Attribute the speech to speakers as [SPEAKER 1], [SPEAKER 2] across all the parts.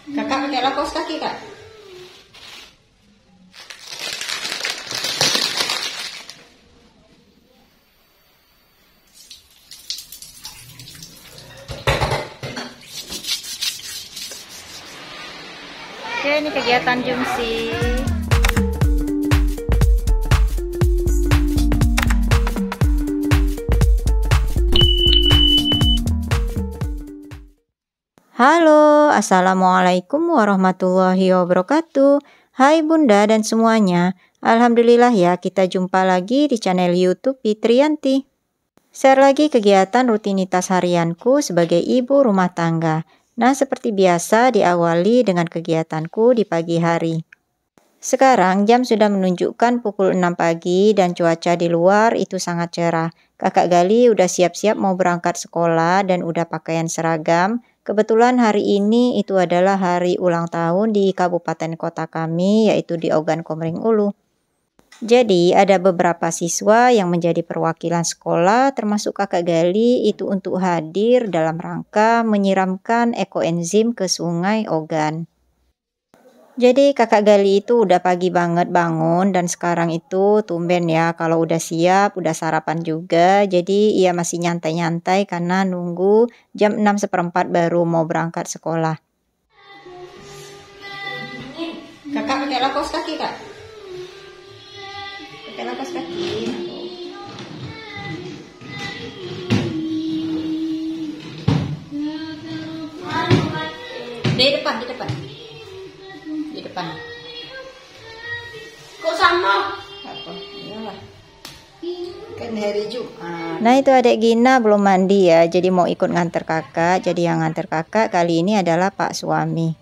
[SPEAKER 1] Kakak pakai lapos kaki, Kak.
[SPEAKER 2] Oke, ini kegiatan jumsi. Halo, assalamualaikum warahmatullahi wabarakatuh. Hai Bunda dan semuanya. Alhamdulillah ya, kita jumpa lagi di channel YouTube Fitriyanti. Share lagi kegiatan rutinitas harianku sebagai ibu rumah tangga. Nah, seperti biasa diawali dengan kegiatanku di pagi hari. Sekarang jam sudah menunjukkan pukul 6 pagi dan cuaca di luar itu sangat cerah. Kakak Gali udah siap-siap mau berangkat sekolah dan udah pakaian seragam. Kebetulan hari ini itu adalah hari ulang tahun di kabupaten kota kami, yaitu di Ogan Komering Ulu. Jadi ada beberapa siswa yang menjadi perwakilan sekolah termasuk Kakak Gali itu untuk hadir dalam rangka menyiramkan ekoenzim ke sungai Ogan. Jadi Kakak Gali itu udah pagi banget bangun dan sekarang itu tumben ya kalau udah siap, udah sarapan juga. Jadi ia masih nyantai-nyantai karena nunggu jam 6:15 baru mau berangkat sekolah.
[SPEAKER 1] Kakak pakai lapos kaki, Kak. Pakai lapos kaki. Di depan. Di depan. Kok sama? Apa? Iyalah. Kan hari Jumat.
[SPEAKER 2] Nah, itu adik Gina belum mandi ya, jadi mau ikut nganter kakak. Jadi yang nganter kakak kali ini adalah Pak suami.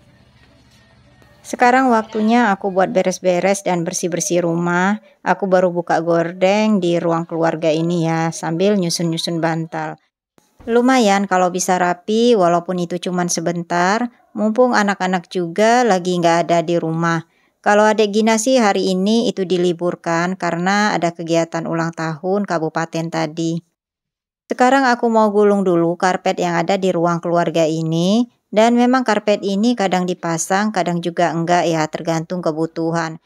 [SPEAKER 2] Sekarang waktunya aku buat beres-beres dan bersih-bersih rumah. Aku baru buka gordeng di ruang keluarga ini ya, sambil nyusun-nyusun bantal. Lumayan kalau bisa rapi, walaupun itu cuma sebentar. Mumpung anak-anak juga lagi nggak ada di rumah. Kalau adik Gina sih hari ini itu diliburkan karena ada kegiatan ulang tahun kabupaten tadi. Sekarang aku mau gulung dulu karpet yang ada di ruang keluarga ini. Dan memang karpet ini kadang dipasang, kadang juga enggak ya, tergantung kebutuhan.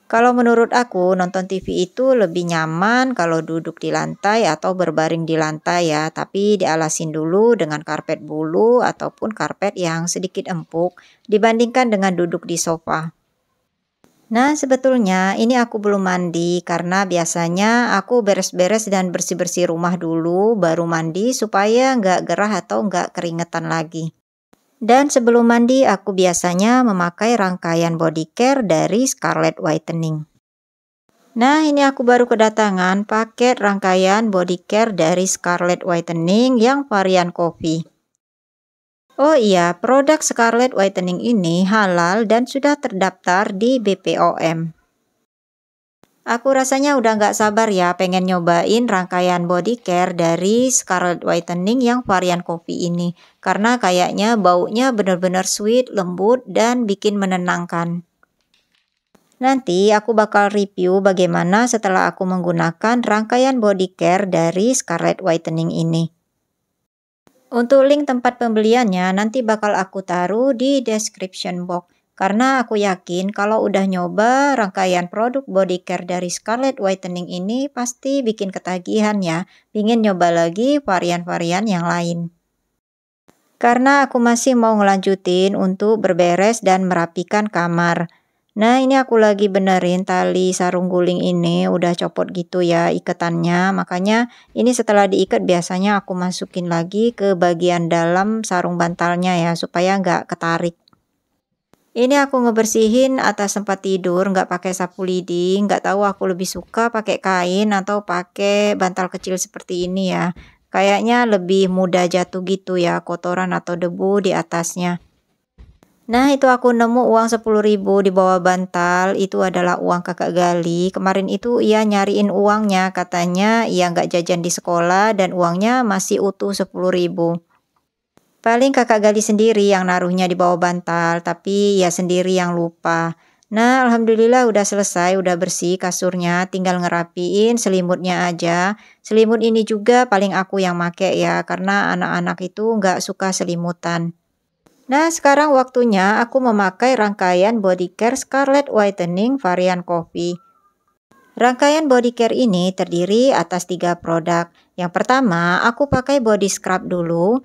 [SPEAKER 2] Kalau menurut aku nonton TV itu lebih nyaman kalau duduk di lantai atau berbaring di lantai ya. Tapi dialasin dulu dengan karpet bulu ataupun karpet yang sedikit empuk dibandingkan dengan duduk di sofa. Nah, sebetulnya ini aku belum mandi karena biasanya aku beres-beres dan bersih-bersih rumah dulu baru mandi supaya nggak gerah atau nggak keringetan lagi. Dan sebelum mandi aku biasanya memakai rangkaian body care dari Scarlett Whitening. Nah, ini aku baru kedatangan paket rangkaian body care dari Scarlett Whitening yang varian coffee. Oh iya, produk Scarlett Whitening ini halal dan sudah terdaftar di BPOM. Aku rasanya udah nggak sabar ya pengen nyobain rangkaian body care dari Scarlett Whitening yang varian coffee ini. Karena kayaknya baunya benar-benar sweet, lembut, dan bikin menenangkan. Nanti aku bakal review bagaimana setelah aku menggunakan rangkaian body care dari Scarlett Whitening ini. Untuk link tempat pembeliannya nanti bakal aku taruh di description box. Karena aku yakin kalau udah nyoba rangkaian produk body care dari Scarlett Whitening ini pasti bikin ketagihan ya. Pingin nyoba lagi varian-varian yang lain. Karena aku masih mau ngelanjutin untuk berberes dan merapikan kamar. Nah, ini aku lagi benerin tali sarung guling ini, udah copot gitu ya iketannya. Makanya ini setelah diikat biasanya aku masukin lagi ke bagian dalam sarung bantalnya ya, supaya nggak ketarik. Ini aku ngebersihin atas tempat tidur, nggak pakai sapu lidi. Nggak tahu aku lebih suka pakai kain atau pakai bantal kecil seperti ini ya. Kayaknya lebih mudah jatuh gitu ya, kotoran atau debu di atasnya. Nah, itu aku nemu uang 10.000 di bawah bantal. Itu adalah uang kakak Gali. Kemarin itu ia nyariin uangnya. Katanya ia nggak jajan di sekolah dan uangnya masih utuh 10.000. Paling kakak Gali sendiri yang naruhnya di bawah bantal. Tapi ia sendiri yang lupa. Nah, alhamdulillah udah selesai. Udah bersih kasurnya. Tinggal ngerapiin selimutnya aja. Selimut ini juga paling aku yang make ya. Karena anak-anak itu nggak suka selimutan. Nah, sekarang waktunya aku memakai rangkaian body care Scarlett Whitening varian coffee. Rangkaian body care ini terdiri atas 3 produk. Yang pertama, aku pakai body scrub dulu.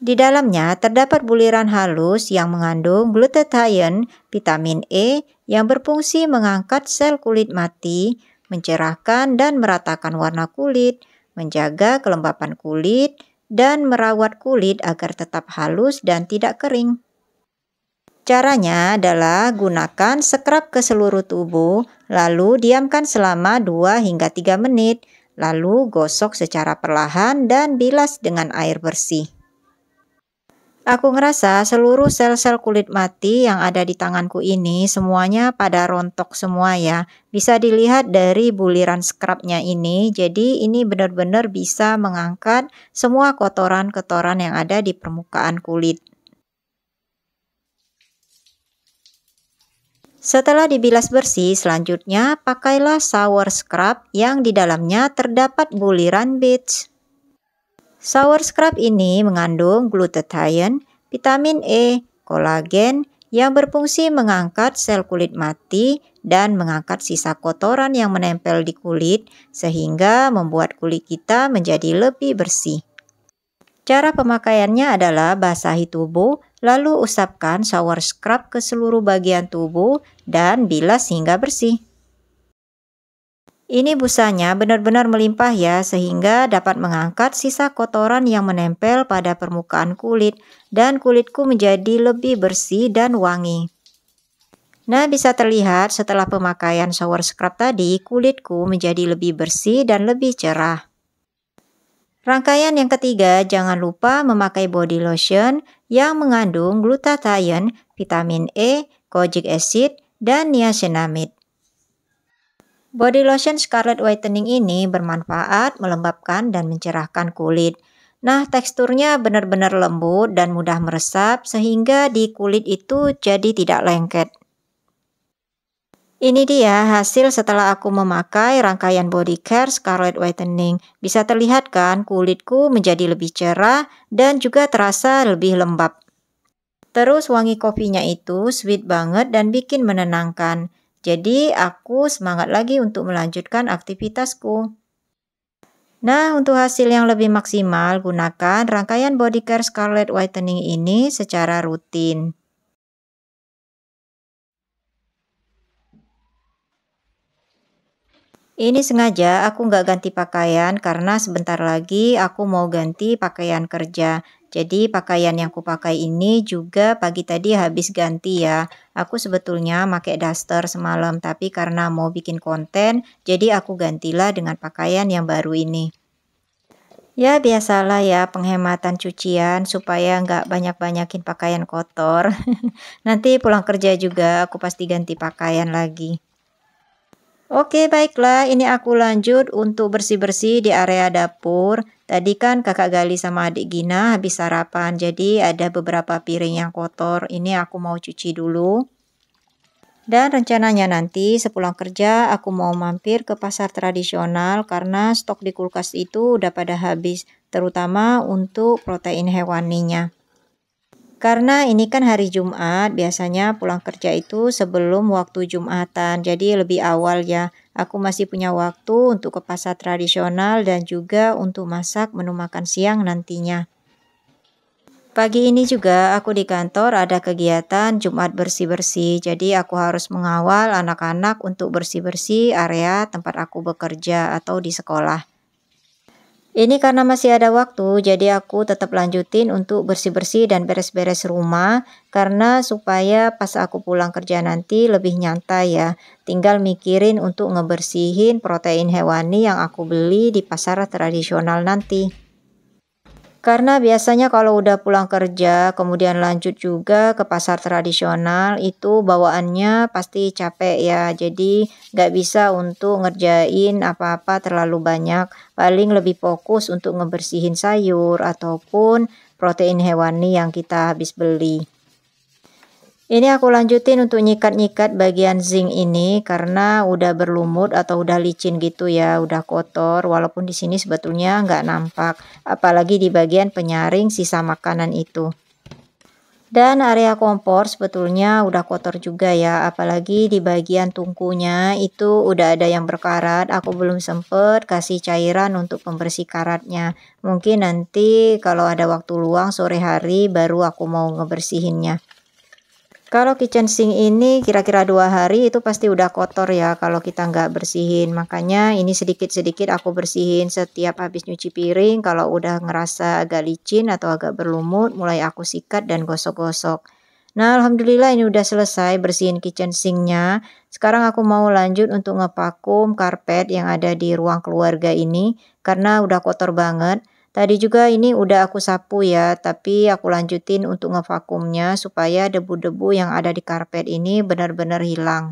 [SPEAKER 2] Di dalamnya terdapat buliran halus yang mengandung glutathione, vitamin E yang berfungsi mengangkat sel kulit mati, mencerahkan dan meratakan warna kulit, menjaga kelembapan kulit, dan merawat kulit agar tetap halus dan tidak kering. Caranya adalah gunakan scrub ke seluruh tubuh, lalu diamkan selama 2 hingga 3 menit, lalu gosok secara perlahan dan bilas dengan air bersih. Aku ngerasa seluruh sel-sel kulit mati yang ada di tanganku ini semuanya pada rontok semua ya. Bisa dilihat dari buliran scrubnya ini, jadi ini benar-benar bisa mengangkat semua kotoran-kotoran yang ada di permukaan kulit. Setelah dibilas bersih, selanjutnya pakailah shower scrub yang di dalamnya terdapat buliran beach. Shower scrub ini mengandung glutathione, vitamin E, kolagen yang berfungsi mengangkat sel kulit mati dan mengangkat sisa kotoran yang menempel di kulit sehingga membuat kulit kita menjadi lebih bersih. Cara pemakaiannya adalah basahi tubuh, lalu usapkan shower scrub ke seluruh bagian tubuh dan bilas hingga bersih. Ini busanya benar-benar melimpah ya, sehingga dapat mengangkat sisa kotoran yang menempel pada permukaan kulit dan kulitku menjadi lebih bersih dan wangi. Nah, bisa terlihat setelah pemakaian shower scrub tadi, kulitku menjadi lebih bersih dan lebih cerah. Rangkaian yang ketiga, jangan lupa memakai body lotion yang mengandung glutathione, vitamin E, kojic acid, dan niacinamide. Body lotion Scarlett Whitening ini bermanfaat melembabkan dan mencerahkan kulit. Nah, teksturnya benar-benar lembut dan mudah meresap sehingga di kulit itu jadi tidak lengket. Ini dia hasil setelah aku memakai rangkaian body care Scarlett Whitening. Bisa terlihat kan kulitku menjadi lebih cerah dan juga terasa lebih lembab. Terus wangi kopinya itu sweet banget dan bikin menenangkan. Jadi aku semangat lagi untuk melanjutkan aktivitasku. Nah, untuk hasil yang lebih maksimal, gunakan rangkaian body care Scarlett Whitening ini secara rutin. Ini sengaja aku nggak ganti pakaian karena sebentar lagi aku mau ganti pakaian kerja. Jadi pakaian yang kupakai ini juga pagi tadi habis ganti ya. Aku sebetulnya pakai daster semalam, tapi karena mau bikin konten, jadi aku gantilah dengan pakaian yang baru ini. Ya biasalah ya penghematan cucian supaya nggak banyak-banyakin pakaian kotor. Nanti pulang kerja juga aku pasti ganti pakaian lagi. Oke, baiklah, ini aku lanjut untuk bersih-bersih di area dapur. Tadi kan kakak Gali sama adik Gina habis sarapan, jadi ada beberapa piring yang kotor. Ini aku mau cuci dulu. Dan rencananya nanti sepulang kerja aku mau mampir ke pasar tradisional karena stok di kulkas itu udah pada habis, terutama untuk protein hewaninya. Karena ini kan hari Jumat, biasanya pulang kerja itu sebelum waktu Jumatan, jadi lebih awal ya. Aku masih punya waktu untuk ke pasar tradisional dan juga untuk masak menu makan siang nantinya. Pagi ini juga aku di kantor ada kegiatan Jumat bersih-bersih, jadi aku harus mengawal anak-anak untuk bersih-bersih area tempat aku bekerja atau di sekolah. Ini karena masih ada waktu, jadi aku tetap lanjutin untuk bersih-bersih dan beres-beres rumah, karena supaya pas aku pulang kerja nanti lebih nyantai ya. Tinggal mikirin untuk ngebersihin protein hewani yang aku beli di pasar tradisional nanti. Karena biasanya kalau udah pulang kerja, kemudian lanjut juga ke pasar tradisional, itu bawaannya pasti capek ya. Jadi nggak bisa untuk ngerjain apa-apa terlalu banyak. Paling lebih fokus untuk ngebersihin sayur ataupun protein hewani yang kita habis beli. Ini aku lanjutin untuk nyikat-nyikat bagian zinc ini karena udah berlumut atau udah licin gitu ya, udah kotor. Walaupun di sini sebetulnya nggak nampak, apalagi di bagian penyaring sisa makanan itu. Dan area kompor sebetulnya udah kotor juga ya, apalagi di bagian tungkunya itu udah ada yang berkarat. Aku belum sempet kasih cairan untuk pembersih karatnya. Mungkin nanti kalau ada waktu luang sore hari baru aku mau ngebersihinnya. Kalau kitchen sink ini kira-kira 2 hari itu pasti udah kotor ya kalau kita nggak bersihin. Makanya ini sedikit-sedikit aku bersihin setiap habis nyuci piring. Kalau udah ngerasa agak licin atau agak berlumut, mulai aku sikat dan gosok-gosok. Nah, alhamdulillah ini udah selesai bersihin kitchen sinknya. Sekarang aku mau lanjut untuk ngevakum karpet yang ada di ruang keluarga ini karena udah kotor banget. Tadi juga ini udah aku sapu ya, tapi aku lanjutin untuk ngevakumnya supaya debu-debu yang ada di karpet ini benar-benar hilang.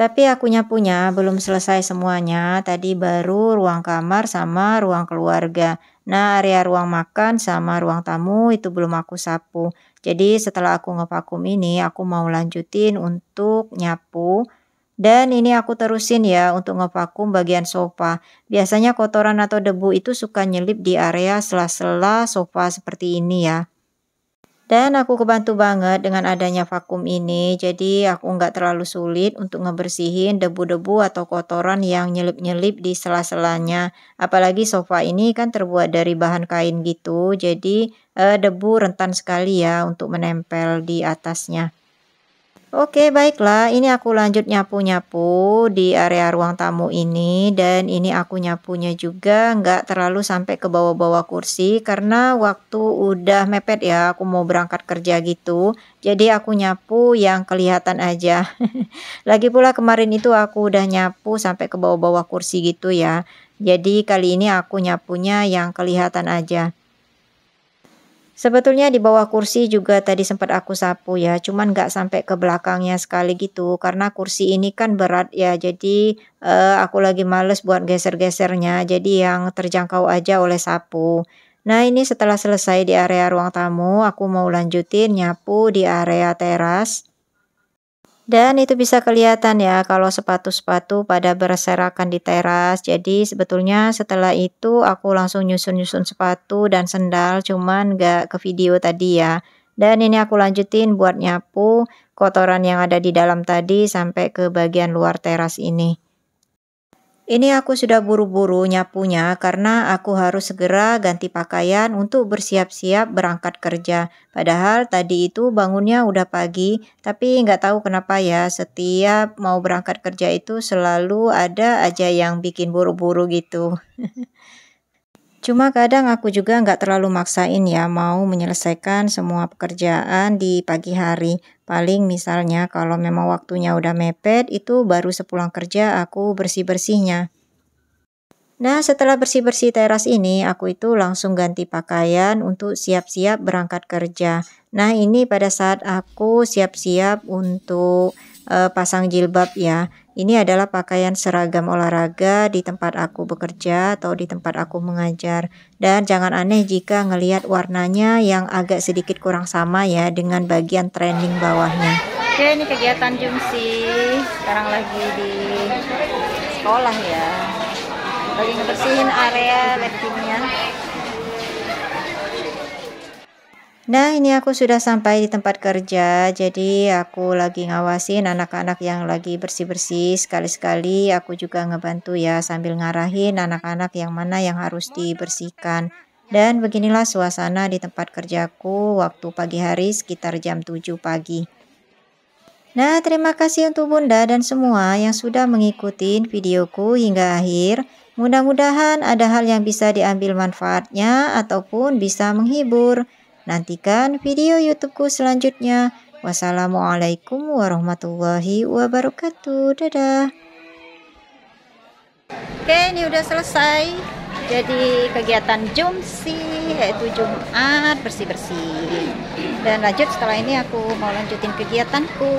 [SPEAKER 2] Tapi aku nyapunya belum selesai semuanya, tadi baru ruang kamar sama ruang keluarga. Nah, area ruang makan sama ruang tamu itu belum aku sapu. Jadi setelah aku ngevakum ini, aku mau lanjutin untuk nyapu. Dan ini aku terusin ya untuk ngevakum bagian sofa. Biasanya kotoran atau debu itu suka nyelip di area sela-sela sofa seperti ini ya. Dan aku kebantu banget dengan adanya vakum ini. Jadi aku nggak terlalu sulit untuk ngebersihin debu-debu atau kotoran yang nyelip-nyelip di sela-selanya. Apalagi sofa ini kan terbuat dari bahan kain gitu. Jadi debu rentan sekali ya untuk menempel di atasnya. Oke, baiklah. Ini aku lanjut nyapu-nyapu di area ruang tamu ini. Dan ini aku nyapunya juga nggak terlalu sampai ke bawah-bawah kursi. Karena waktu udah mepet ya, aku mau berangkat kerja gitu. Jadi aku nyapu yang kelihatan aja. Lagi pula kemarin itu aku udah nyapu sampai ke bawah-bawah kursi gitu ya. Jadi kali ini aku nyapunya yang kelihatan aja. Sebetulnya di bawah kursi juga tadi sempat aku sapu ya, cuman nggak sampai ke belakangnya sekali gitu, karena kursi ini kan berat ya, jadi aku lagi males buat geser-gesernya, jadi yang terjangkau aja oleh sapu. Nah ini setelah selesai di area ruang tamu, aku mau lanjutin nyapu di area teras. Dan itu bisa kelihatan ya kalau sepatu-sepatu pada berserakan di teras. Jadi sebetulnya setelah itu aku langsung nyusun-nyusun sepatu dan sendal, cuman gak ke video tadi ya. Dan ini aku lanjutin buat nyapu kotoran yang ada di dalam tadi sampai ke bagian luar teras ini. Ini aku sudah buru-buru nyapunya karena aku harus segera ganti pakaian untuk bersiap-siap berangkat kerja. Padahal tadi itu bangunnya udah pagi, tapi nggak tahu kenapa ya setiap mau berangkat kerja itu selalu ada aja yang bikin buru-buru gitu. Cuma kadang aku juga nggak terlalu maksain ya mau menyelesaikan semua pekerjaan di pagi hari. Paling misalnya kalau memang waktunya udah mepet itu baru sepulang kerja aku bersih-bersihnya. Nah setelah bersih-bersih teras ini aku itu langsung ganti pakaian untuk siap-siap berangkat kerja. Nah ini pada saat aku siap-siap untuk pasang jilbab ya. Ini adalah pakaian seragam olahraga di tempat aku bekerja atau di tempat aku mengajar. Dan jangan aneh jika ngelihat warnanya yang agak sedikit kurang sama ya dengan bagian training bawahnya. Oke, ini kegiatan Jumsi. Sekarang lagi di sekolah ya. Lagi ngebersihin area liftingnya. Nah ini aku sudah sampai di tempat kerja, jadi aku lagi ngawasin anak-anak yang lagi bersih-bersih. Sekali-sekali aku juga ngebantu ya sambil ngarahin anak-anak yang mana yang harus dibersihkan. Dan beginilah suasana di tempat kerjaku waktu pagi hari sekitar jam 7 pagi. Nah terima kasih untuk Bunda dan semua yang sudah mengikuti videoku hingga akhir. Mudah-mudahan ada hal yang bisa diambil manfaatnya ataupun bisa menghibur. Nantikan video YouTubeku selanjutnya. Wassalamualaikum warahmatullahi wabarakatuh. Dadah. Oke, ini udah selesai. Jadi kegiatan Jumsi yaitu Jumat bersih-bersih. Dan lanjut setelah ini aku mau lanjutin kegiatanku.